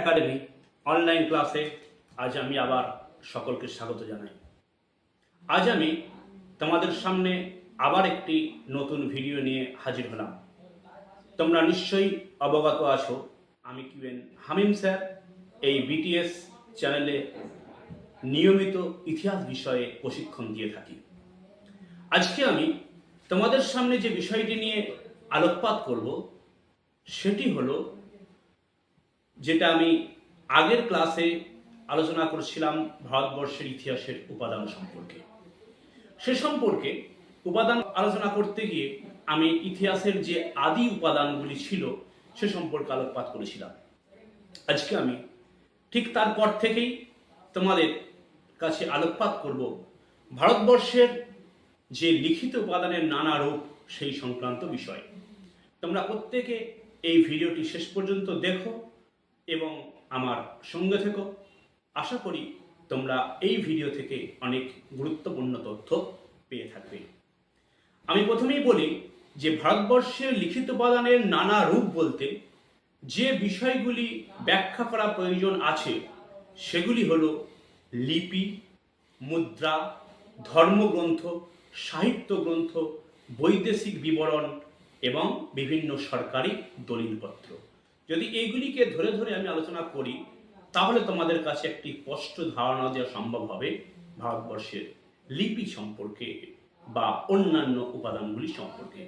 Academy online ক্লাসে আজ আমি আবার সকলকে স্বাগত জানাই। আজ আমি তোমাদের সামনে আবার একটি নতুন ভিডিও নিয়ে হাজির হলাম। তোমরা নিশ্চয়ই অবগত আছো, আমি কিউএন হামিম স্যার এই বিটিএস চ্যানেলে নিয়মিত ইতিহাস বিষয়ে প্রশিক্ষণ দিয়ে থাকি। আজকে আমি তোমাদের সামনে যে বিষয়টি নিয়ে আলোকপাত করব সেটি হলো, যেটা আমি আগের ক্লাসে আলোচনা করেছিলাম ভারতবর্ষের ইতিহাসের উপাদান সম্পর্কে। সে সম্পর্কে উপাদান আলোচনা করতে গিয়ে আমি ইতিহাসের যে আদি উপাদানগুলি ছিল সে সম্পর্কে আলোকপাত করেছিলাম। আজকে আমি ঠিক তারপর থেকেই তোমাদের কাছে আলোকপাত করব ভারতবর্ষের যে লিখিত উপাদানের নানা রূপ সেই সংক্রান্ত বিষয়। তোমরা প্রত্যেকে এই ভিডিওটি শেষ পর্যন্ত দেখো এবং আমার সঙ্গে থেকো। আশা করি তোমরা এই ভিডিও থেকে অনেক গুরুত্বপূর্ণ তথ্য পেয়ে থাকবে। আমি প্রথমেই বলি যে ভারতবর্ষের লিখিত উপাদানের নানা রূপ বলতে যে বিষয়গুলি ব্যাখ্যা করা প্রয়োজন আছে সেগুলি হলো লিপি, মুদ্রা, ধর্মগ্রন্থ, সাহিত্য গ্রন্থ, বৈদেশিক বিবরণ এবং বিভিন্ন সরকারি দলিলপত্র। যদি এইগুলিকে ধরে ধরে আমি আলোচনা করি তাহলে তোমাদের কাছে একটি স্পষ্ট ধারণা দেওয়া সম্ভব হবে ভারতবর্ষের লিপি সম্পর্কে বা অন্যান্য উপাদানগুলি সম্পর্কে।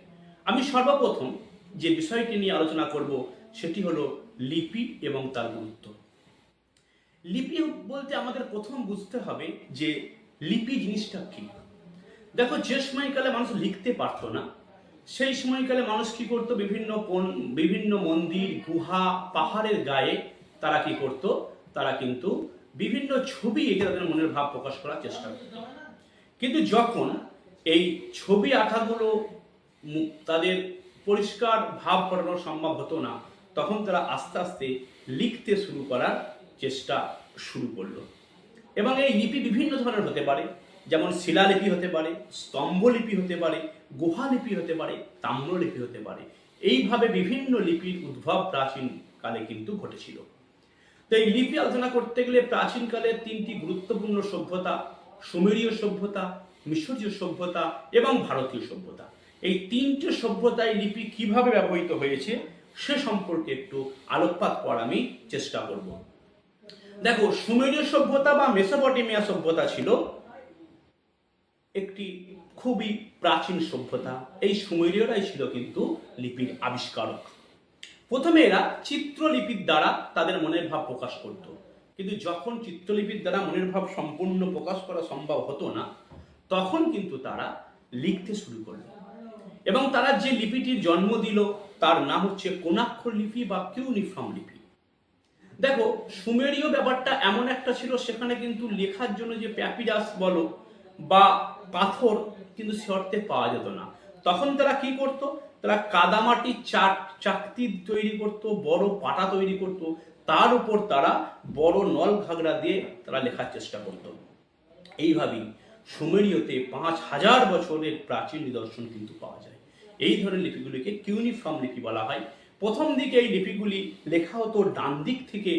আমি সর্বপ্রথম যে বিষয়টি নিয়ে আলোচনা করব সেটি হলো লিপি এবং তার গুরুত্ব। লিপি বলতে আমাদের প্রথম বুঝতে হবে যে লিপি জিনিসটা কি। দেখো, যে সময়কালে মানুষ লিখতে পারতো না সেই সময়কালে মানুষ কি করতো, বিভিন্ন মন্দির, গুহা, পাহাড়ের গায়ে তারা কি করত, তারা কিন্তু বিভিন্ন ছবি এঁকে তাদের মনের ভাব প্রকাশ করার চেষ্টা করত। কিন্তু যখন এই ছবি আঁকাগুলো তাদের পরিষ্কার ভাব করানো সম্ভব হতো না, তখন তারা আস্তে আস্তে লিখতে শুরু করার চেষ্টা শুরু করলো। এবং এই লিপি বিভিন্ন ধরনের হতে পারে, যেমন শিলালিপি হতে পারে, স্তম্ভলিপি হতে পারে, গুহালিপি হতে পারে, তাম্রলিপি হতে পারে। এইভাবে বিভিন্ন লিপির উদ্ভব প্রাচীনকালে কিন্তু ঘটেছিল। তো এই লিপি আলোচনা করতে গেলে প্রাচীনকালের তিনটি গুরুত্বপূর্ণ সভ্যতা, সুমেরীয় সভ্যতা, মিশরীয় সভ্যতা এবং ভারতীয় সভ্যতা, এই তিনটে সভ্যতায় লিপি কিভাবে ব্যবহৃত হয়েছে সে সম্পর্কে একটু আলোকপাত করার আমি চেষ্টা করব। দেখো, সুমেরীয় সভ্যতা বা মেসোপটেমিয়া সভ্যতা ছিল একটি খুবই প্রাচীন সভ্যতা। এই সুমেরীয়রাই ছিল কিন্তু লিপির আবিষ্কারক। প্রথমে এরা চিত্রলিপির দ্বারা তাদের মনের ভাব প্রকাশ করত, কিন্তু যখন চিত্রলিপির দ্বারা মনের ভাব সম্পূর্ণ প্রকাশ করা সম্ভব হতো না তখন কিন্তু তারা লিখতে শুরু করলো। এবং তারা যে লিপিটির জন্ম দিল তার নাম হচ্ছে কোণাক্ষর লিপি বা কিউনিফর্ম লিপি। দেখো, সুমেরীয় ব্যাপারটা এমন একটা ছিল, সেখানে কিন্তু লেখার জন্য যে প্যাপিরাস বলো বা পাথর কিন্তু সে অর্থে পাওয়া যেত না। তখন তারা কি করত, তারা কাদামাটির চাকতি তৈরি করত, বড় পাটা তৈরি করত, তার উপর তারা বড় নল ঘাগড়া দিয়ে তারা লেখার চেষ্টা করত। এইভাবেই সুমেরীয়তে 5000 বছরের প্রাচীন নিদর্শন কিন্তু পাওয়া যায়। এই ধরনের লিপিগুলিকে কিউনিফর্ম লিপি বলা হয়। প্রথম দিকে এই লিপিগুলি লেখা হতো ডান দিক থেকে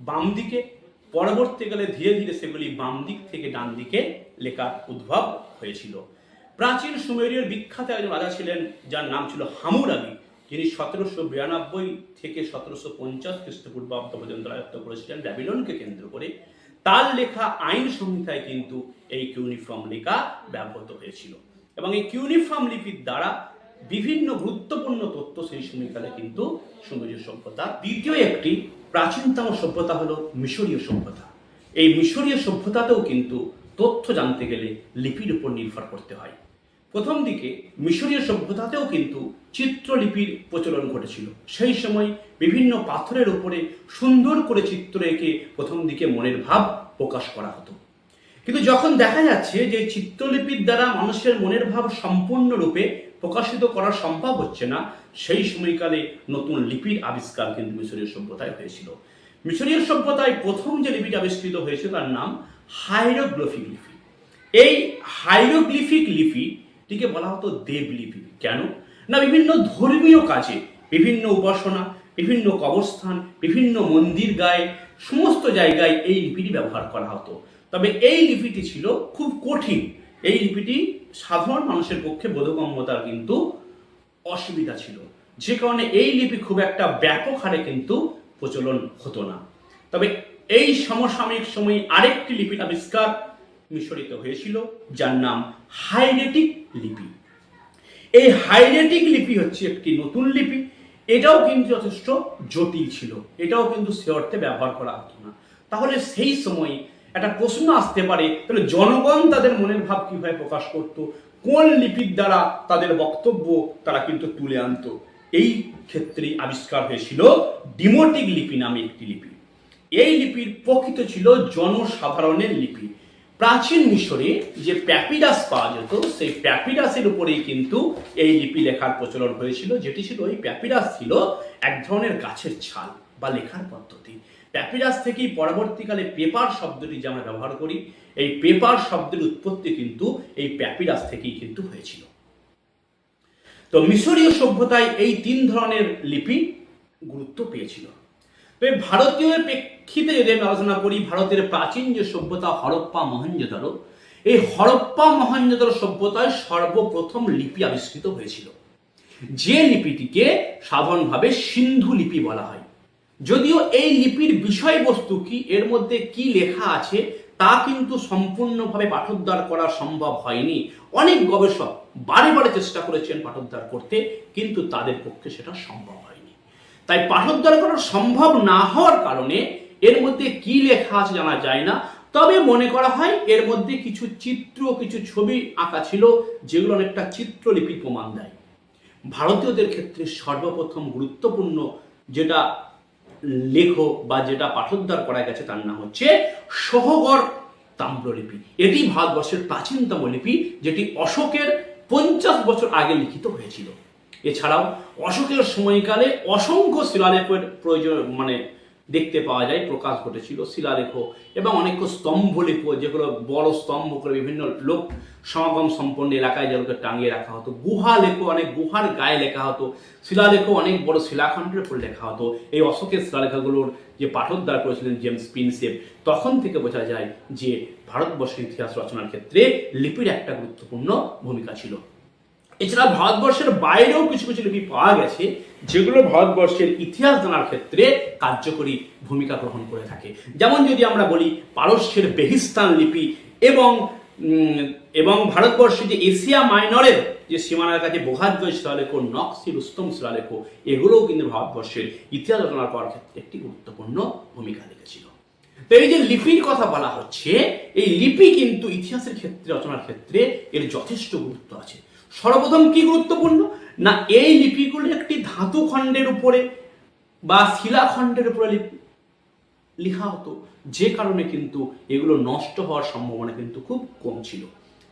বাম দিকে, পরবর্তীকালে ধীরে ধীরে সেগুলি বাম দিক থেকে ডান দিকে লেখার উদ্ভব হয়েছিল। প্রাচীন সুমেরীয় বিখ্যাত একজন রাজা ছিলেন যার নাম ছিল হামুরাবি, যিনি 1792 থেকে 1750 খ্রিস্টপূর্বাব্দ পর্যন্ত রাজত্ব করেছিলেন ব্যাবিলনকে কেন্দ্র করে। তার লেখা আইন সংহিতায় কিন্তু এই কিউনিফর্ম লেখা ব্যবহৃত হয়েছিল এবং এই কিউনিফর্ম লিপির দ্বারা বিভিন্ন গুরুত্বপূর্ণ তথ্য সেই সময়কালে কিন্তু সুমেরীয় সভ্যতা। দ্বিতীয় একটি প্রাচীনতম সভ্যতা হলো মিশরীয় সভ্যতা। এই মিশরীয় সভ্যতাতেও কিন্তু তথ্য জানতে গেলে লিপির উপর নির্ভর করতে হয়। প্রথম দিকে মিশরীয় সভ্যতাতেও কিন্তু চিত্রলিপির প্রচলন ঘটেছিল। সেই সময় বিভিন্ন পাথরের উপরে সুন্দর করে চিত্র এঁকে প্রথম দিকে মনের ভাব প্রকাশ করা হতো। কিন্তু যখন দেখা যাচ্ছে যে চিত্রলিপির দ্বারা মানুষের মনের ভাব সম্পূর্ণরূপে প্রকাশিত করা সম্ভব হচ্ছে না, সেই সময়কালে নতুন লিপির আবিষ্কার কিন্তু মিশরীয় সভ্যতায় হয়েছিল। মিশরীয় সভ্যতায় প্রথম যে লিপিটি আবিষ্কৃত হয়েছে তার নাম হাইরোগ্লিফিক লিপি। এই হাইরোগ্লিফিক লিপিটিকে বলা হতো দেবলিপি। কেন না, বিভিন্ন ধর্মীয় কাজে, বিভিন্ন উপাসনা, বিভিন্ন কবরস্থান, বিভিন্ন মন্দির গায়ে, সমস্ত জায়গায় এই লিপিটি ব্যবহার করা হতো। তবে এই লিপিটি ছিল খুব কঠিন। এই লিপিটি সাধারণ মানুষের পক্ষে বোধগম্যতার কিন্তু অসুবিধা ছিল, যে কারণে এই লিপি খুব একটা ব্যাপক হারে কিন্তু প্রচলন হতো না। তবে এই সমসাময়িক সময়ে আরেকটি লিপির আবিষ্কার মিশরিত হয়েছিল, যার নাম হাইরেটিক লিপি। এই হাইরেটিক লিপি হচ্ছে একটি নতুন লিপি। এটাও কিন্তু যথেষ্ট জটিল ছিল, এটাও কিন্তু সে অর্থে ব্যবহার করা হতো না। তাহলে সেই সময় একটা প্রশ্ন আসতে পারে, তাহলে জনগণ তাদের মনের ভাব কিভাবে প্রকাশ করত, কোন লিপির দ্বারা তাদের বক্তব্য তারা কিন্তু তুলে আনতো? এই ক্ষেত্রে আবিষ্কার হয়েছিল ডিমোটিক লিপি নামে একটি লিপি। এই লিপির প্রকৃত ছিল জনসাধারণের লিপি। প্রাচীন মিশরে যে প্যাপিরাস পাওয়া যেত, সেই প্যাপিরাসের উপরেই কিন্তু এই লিপি লেখার প্রচলন হয়েছিল, যেটি ছিল, এই প্যাপিরাস ছিল এক ধরনের গাছের ছাল বা লেখার পদ্ধতি। প্যাপিরাস থেকেই পরবর্তীকালে পেপার শব্দটি যে আমরা ব্যবহার করি, এই পেপার শব্দের উৎপত্তি কিন্তু এই প্যাপিরাস থেকেই কিন্তু হয়েছিল। তো মিশরীয় সভ্যতায় এই তিন ধরনের লিপি গুরুত্ব পেয়েছিল। তবে ভারতীয় প্রেক্ষিতে যদি আমি আলোচনা করি, ভারতের প্রাচীন যে সভ্যতা হরপ্পা মহেঞ্জোদারো, এই হরপ্পা মহেঞ্জোদারো সভ্যতায় সর্বপ্রথম লিপি আবিষ্কৃত হয়েছিল, যে লিপিটিকে সাধারণভাবে সিন্ধু লিপি বলা হয়। যদিও এই লিপির বিষয়বস্তু কি, এর মধ্যে কি লেখা আছে, তা কিন্তু সম্পূর্ণভাবে পাঠোদ্ধার করা সম্ভব হয়নি। অনেক গবেষক বারে বারে চেষ্টা করেছেন পাঠোদ্ধার করতে, কিন্তু তাদের পক্ষে সেটা সম্ভব হয়নি। তাই পাঠোদ্ধার করা সম্ভব না হওয়ার কারণে এর মধ্যে কি লেখা আছে জানা যায় না। তবে মনে করা হয় এর মধ্যে কিছু চিত্র, কিছু ছবি আঁকা ছিল, যেগুলো অনেকটা চিত্রলিপির প্রমাণ দেয়। ভারতীয়দের ক্ষেত্রে সর্বপ্রথম গুরুত্বপূর্ণ যেটা লেখ বা যেটা পাঠোদ্ধার করা গেছে, তার নাম হচ্ছে সহগড় তাম্রলিপি। এটি ভারতবর্ষের প্রাচীনতম লিপি, যেটি অশোকের 50 বছর আগে লিখিত হয়েছিল। এছাড়াও অশোকের সময়কালে অসংখ্য শিলালেখের প্রয়োজন দেখতে পাওয়া যায়, প্রকাশ ঘটেছিল শিলালেখ এবং অনেক স্তম্ভলেখ, যেগুলো বড় স্তম্ভ করে বিভিন্ন লোক সমাগম সম্পন্ন এলাকায় যেগুলোকে টাঙিয়ে রাখা হতো। গুহালেখ, অনেক গুহার গায়ে লেখা হতো। শিলালেখ অনেক বড় শিলাখণ্ডের উপর লেখা হতো। এই অশোকের শিলালেখাগুলোর যে পাঠোদ্ধার করেছিলেন জেমস প্রিন্সেপ, তখন থেকে বোঝা যায় যে ভারতবর্ষের ইতিহাস রচনার ক্ষেত্রে লিপির একটা গুরুত্বপূর্ণ ভূমিকা ছিল। এছাড়া ভারতবর্ষের বাইরেও কিছু কিছু লিপি পাওয়া গেছে, যেগুলো ভারতবর্ষের ইতিহাস জানার ক্ষেত্রে কার্যকরী ভূমিকা গ্রহণ করে থাকে। যেমন যদি আমরা বলি, পারস্যের বেহিস্তান লিপি এবং ভারতবর্ষের যে এশিয়া মাইনরের যে সীমানার কাছে বোঘাজয় শিলালেখ, নকশি রুস্তম শিলালেখ, এগুলোও কিন্তু ভারতবর্ষের ইতিহাস রচনা করার ক্ষেত্রে একটি গুরুত্বপূর্ণ ভূমিকা রেখেছিল। তো এই যে লিপির কথা বলা হচ্ছে, এই লিপি কিন্তু ইতিহাসের ক্ষেত্রে, রচনার ক্ষেত্রে এর যথেষ্ট গুরুত্ব আছে। সর্বপ্রথম কি গুরুত্বপূর্ণ না, এই লিপিগুলো একটি ধাতু খণ্ডের উপরে বা শিলাখণ্ডের উপরে লেখা হতো, যে কারণে কিন্তু এগুলো নষ্ট হওয়ার সম্ভাবনা কিন্তু খুব কম ছিল।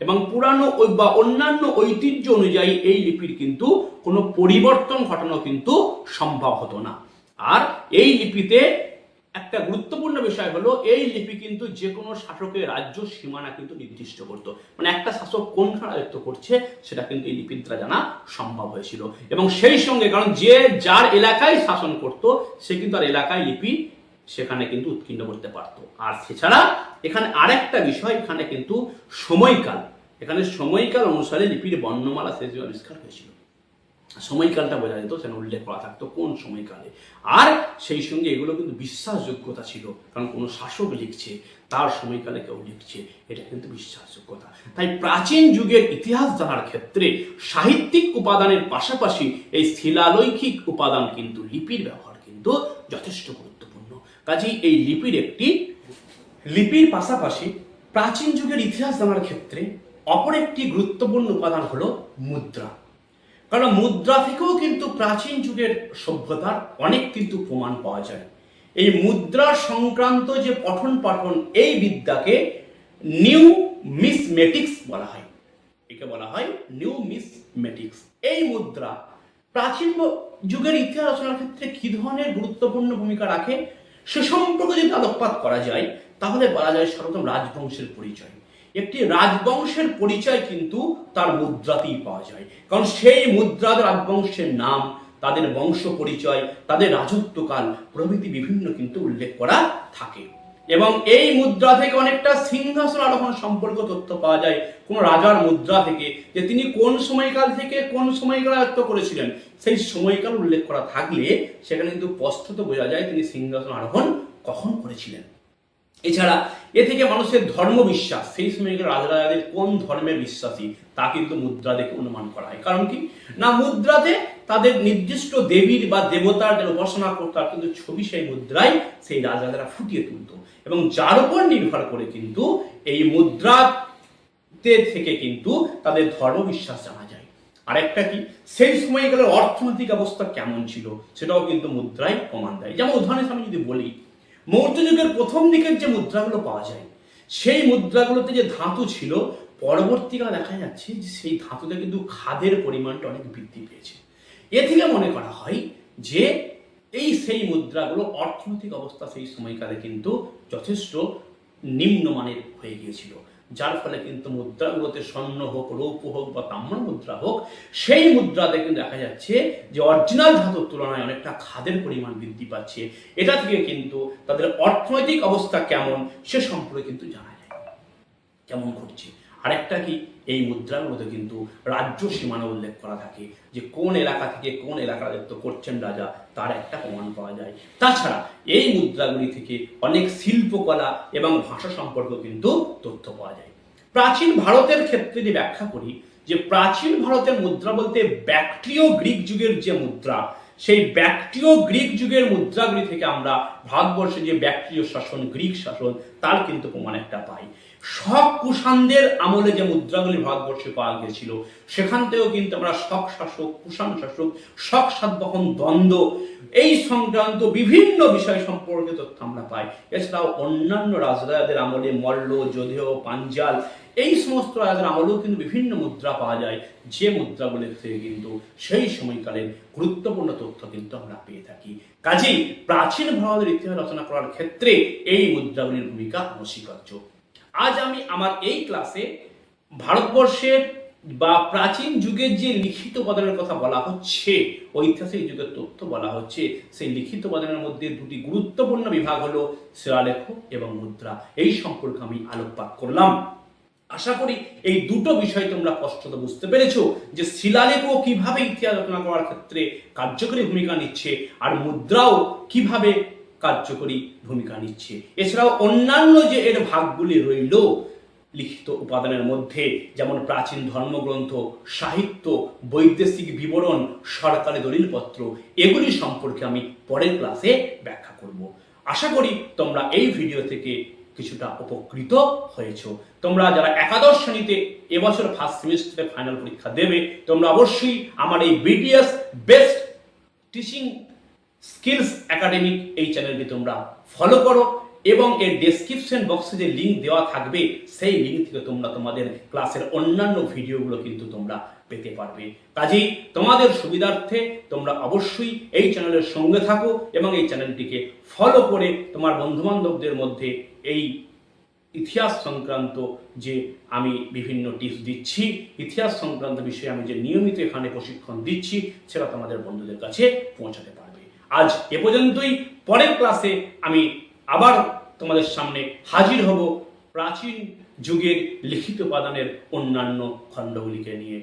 এবং পুরানো বা অন্যান্য ঐতিহ্য অনুযায়ী এই লিপির কিন্তু কোনো পরিবর্তন ঘটানো কিন্তু সম্ভব হতো না। আর এই লিপিতে একটা গুরুত্বপূর্ণ বিষয় হলো, এই লিপি কিন্তু যে কোনো শাসকের রাজ্য সীমানা কিন্তু নির্দিষ্ট করতো। একটা শাসক কোনখানে রাজত্ব করছে সেটা কিন্তু এই লিপির দ্বারা জানা সম্ভব হয়েছিল। এবং সেই সঙ্গে, কারণ যে যার এলাকায় শাসন করত, সে কিন্তু আর এলাকায় লিপি সেখানে কিন্তু উৎকীর্ণ করতে পারতো। আর সেছাড়া এখানে আরেকটা বিষয়, এখানে কিন্তু সময়কাল, এখানে সময়কাল অনুসারে লিপির বর্ণমালা শেষ আবিষ্কার হয়েছিল। সময়কালটা বোঝা যেত, সেখানে উল্লেখ করা থাকতো কোন সময়কালে। আর সেই সঙ্গে এগুলো কিন্তু বিশ্বাসযোগ্যতা ছিল, কারণ কোনো শাসক লিখছে, তার সময়কালে কেউ লিখছে, এটা কিন্তু বিশ্বাসযোগ্যতা। তাই প্রাচীন যুগের ইতিহাস জানার ক্ষেত্রে সাহিত্যিক উপাদানের পাশাপাশি এই শিলালৈখিক উপাদান কিন্তু লিপির ব্যবহার কিন্তু যথেষ্ট গুরুত্বপূর্ণ। কাজেই এই লিপির পাশাপাশি প্রাচীন যুগের ইতিহাস জানার ক্ষেত্রে অপর একটি গুরুত্বপূর্ণ উপাদান হলো মুদ্রা। কারণ মুদ্রা থেকেও কিন্তু প্রাচীন যুগের সভ্যতার অনেক কিন্তু প্রমাণ পাওয়া যায়। এই মুদ্রা সংক্রান্ত যে পঠন পাঠন, এই বিদ্যাকে নিউমিসমেটিক্স বলা হয়। একে বলা হয় নিউমিসমেটিক্স। এই মুদ্রা প্রাচীন যুগের ইতিহাস রচনার ক্ষেত্রে কি ধরনের গুরুত্বপূর্ণ ভূমিকা রাখে সে সম্পর্কে যদি আলোকপাত করা যায়, তাহলে বলা যায় সর্বপ্রথম রাজবংশের পরিচয়। একটি রাজবংশের পরিচয় কিন্তু তার মুদ্রাতেই পাওয়া যায়, কারণ সেই মুদ্রা রাজবংশের নাম, তাদের বংশ পরিচয়, তাদের রাজত্বকাল প্রভৃতি বিভিন্ন কিন্তু উল্লেখ করা থাকে। এবং এই মুদ্রা থেকে অনেকটা সিংহাসন আরোহণ সম্পর্কে তথ্য পাওয়া যায় কোন রাজার মুদ্রা থেকে, যে তিনি কোন সময়কাল থেকে কোন সময়কাল রাজত্ব করেছিলেন, সেই সময়কাল উল্লেখ করা থাকলে সেখানে কিন্তু স্পষ্টত বোঝা যায় তিনি সিংহাসন আরোহণ কখন করেছিলেন। এছাড়া এ থেকে মানুষের ধর্ম বিশ্বাস, সেই সময়কার রাজাদের কোন ধর্মে বিশ্বাসী তা কিন্তু মুদ্রা দেখে অনুমান করা হয়। কারণ কি না, মুদ্রাতে তাদের নির্দিষ্ট দেবীর বা দেবতার যারা উপাসনা করত তার কিন্তু ছবি সেই মুদ্রায় সেই রাজারা ফুটিয়ে তুলত, এবং যার উপর নির্ভর করে কিন্তু এই মুদ্রাতে থেকে কিন্তু তাদের ধর্ম বিশ্বাস জানা যায়। আরেকটা কি, সেই সময়কালের অর্থনৈতিক অবস্থা কেমন ছিল সেটাও কিন্তু মুদ্রায় প্রমাণ দেয়। যেমন উদাহরণ আমি যদি বলি, মৌর্য যুগের প্রথম দিকের যে মুদ্রাগুলো পাওয়া যায়, সেই মুদ্রাগুলোতে যে ধাতু ছিল, পরবর্তীকালে দেখা যাচ্ছে যে সেই ধাতুতে কিন্তু খাদের পরিমাণটা অনেক বৃদ্ধি পেয়েছে। এ থেকে মনে করা হয় যে সেই মুদ্রাগুলো অর্থনৈতিক অবস্থা সেই সময়কালে কিন্তু যথেষ্ট নিম্নমানের হয়ে গিয়েছিল, যার ফলে কিন্তু মুদ্রাগুলোতে স্বর্ণ হোক, রৌপ্য হোক বা তাম্র মুদ্রা হোক, সেই মুদ্রাতে কিন্তু দেখা যাচ্ছে যে অরিজিনাল ধাতুর তুলনায় অনেকটা খাদের পরিমাণ বৃদ্ধি পাচ্ছে। এটা থেকে কিন্তু তাদের অর্থনৈতিক অবস্থা কেমন সে সম্পর্কে কিন্তু জানা যায় কেমন ঘটছে। আরেকটা কি, এই মুদ্রাগুলোতে কিন্তু রাজ্য সীমানা উল্লেখ করা থাকে, যে কোন এলাকা থেকে কোন এলাকা রাজত্ব করছেন রাজা, তার একটা প্রমাণ পাওয়া যায়। তাছাড়া এই মুদ্রাগুলি থেকে অনেক শিল্পকলা এবং ভাষা সম্পর্কে কিন্তু তথ্য পাওয়া যায়। প্রাচীন ভারতের ক্ষেত্রে যে ব্যাখ্যা করি, যে প্রাচীন ভারতের মুদ্রা বলতে ব্যাক্ট্রিয় গ্রিক যুগের যে মুদ্রা, সেই ব্যাক্ট্রিয় গ্রিক যুগের মুদ্রাগুলি থেকে আমরা ভারতবর্ষে যে ব্যাক্ট্রিয় শাসন, গ্রিক শাসন, তার কিন্তু প্রমাণ একটা পাই। শক কুষাণদের আমলে যে মুদ্রাগুলি ভারতবর্ষে পাওয়া গিয়েছিল, সেখান থেকেও কিন্তু আমরা শক শাসক, কুষাণ শাসক, শক সাতবাহন দ্বন্দ্ব, এই সংক্রান্ত বিভিন্ন বিষয় সম্পর্কে তথ্য আমরা পাই। এছাড়াও অন্যান্য রাজরাজাদের আমলে মল্ল, যোধেয়, পাঞ্জাল, এই সমস্ত রাজাদের আমলেও কিন্তু বিভিন্ন মুদ্রা পাওয়া যায়, যে মুদ্রাগুলি থেকে কিন্তু সেই সময়কালের গুরুত্বপূর্ণ তথ্য কিন্তু আমরা পেয়ে থাকি। কাজেই প্রাচীন ভারতের ইতিহাস রচনা করার ক্ষেত্রে এই মুদ্রাগুলির ভূমিকা অনস্বীকার্য। আজ আমি আমার এই ক্লাসে ভারতবর্ষের বা প্রাচীন যুগের যে লিখিত উপাদানের কথা বলা হচ্ছে, ঐতিহাসিক যুগের তথ্য বলা হচ্ছে, সেই লিখিত উপাদানের মধ্যে দুটি গুরুত্বপূর্ণ বিভাগ হলো শিলালেখ এবং মুদ্রা। এই সম্পর্কে আমি আলোকপাত করলাম। আশা করি এই দুটো বিষয় তোমরা স্পষ্টত বুঝতে পেরেছো, যে শিলালেখ কিভাবে ইতিহাস রচনা করার ক্ষেত্রে কার্যকরী ভূমিকা নিচ্ছে, আর মুদ্রাও কিভাবে কার্যকরী ভূমিকা নিচ্ছে। এছাড়াও অন্যান্য যে এর ভাগগুলি রইল লিখিত উপাদানের মধ্যে, যেমন প্রাচীন ধর্মগ্রন্থ, সাহিত্য, বৈদেশিক বিবরণ, সরকারি দলিলপত্র, এগুলি সম্পর্কে আমি পরের ক্লাসে ব্যাখ্যা করব। আশা করি তোমরা এই ভিডিও থেকে কিছুটা উপকৃত হয়েছো। তোমরা যারা একাদশ শ্রেণীতে এবছর ফার্স্ট সেমিস্টারে ফাইনাল পরীক্ষা দেবে, তোমরা অবশ্যই আমার এই BTS best teaching skills academic এই চ্যানেলটি তোমরা ফলো করো, এবং এর ডেসক্রিপশন বক্সে যে লিঙ্ক দেওয়া থাকবে সেই লিঙ্ক থেকে তোমরা তোমাদের ক্লাসের অন্যান্য ভিডিওগুলো কিন্তু তোমরা পেতে পারবে। কাজেই তোমাদের সুবিধার্থে তোমরা অবশ্যই এই চ্যানেলের সঙ্গে থাকো এবং এই চ্যানেলটিকে ফলো করে তোমার বন্ধুবান্ধবদের মধ্যে এই ইতিহাস সংক্রান্ত যে আমি বিভিন্ন টিপস দিচ্ছি, ইতিহাস সংক্রান্ত বিষয়ে আমি যে নিয়মিত এখানে প্রশিক্ষণ দিচ্ছি, সেটা তোমাদের বন্ধুদের কাছে পৌঁছাতে পারবে। আজ এ পর্যন্তই। পরের ক্লাসে আমি আবার তোমাদের সামনে হাজির হব প্রাচীন যুগের লিখিত উপাদানের অন্যান্য খণ্ডগুলিকে নিয়ে।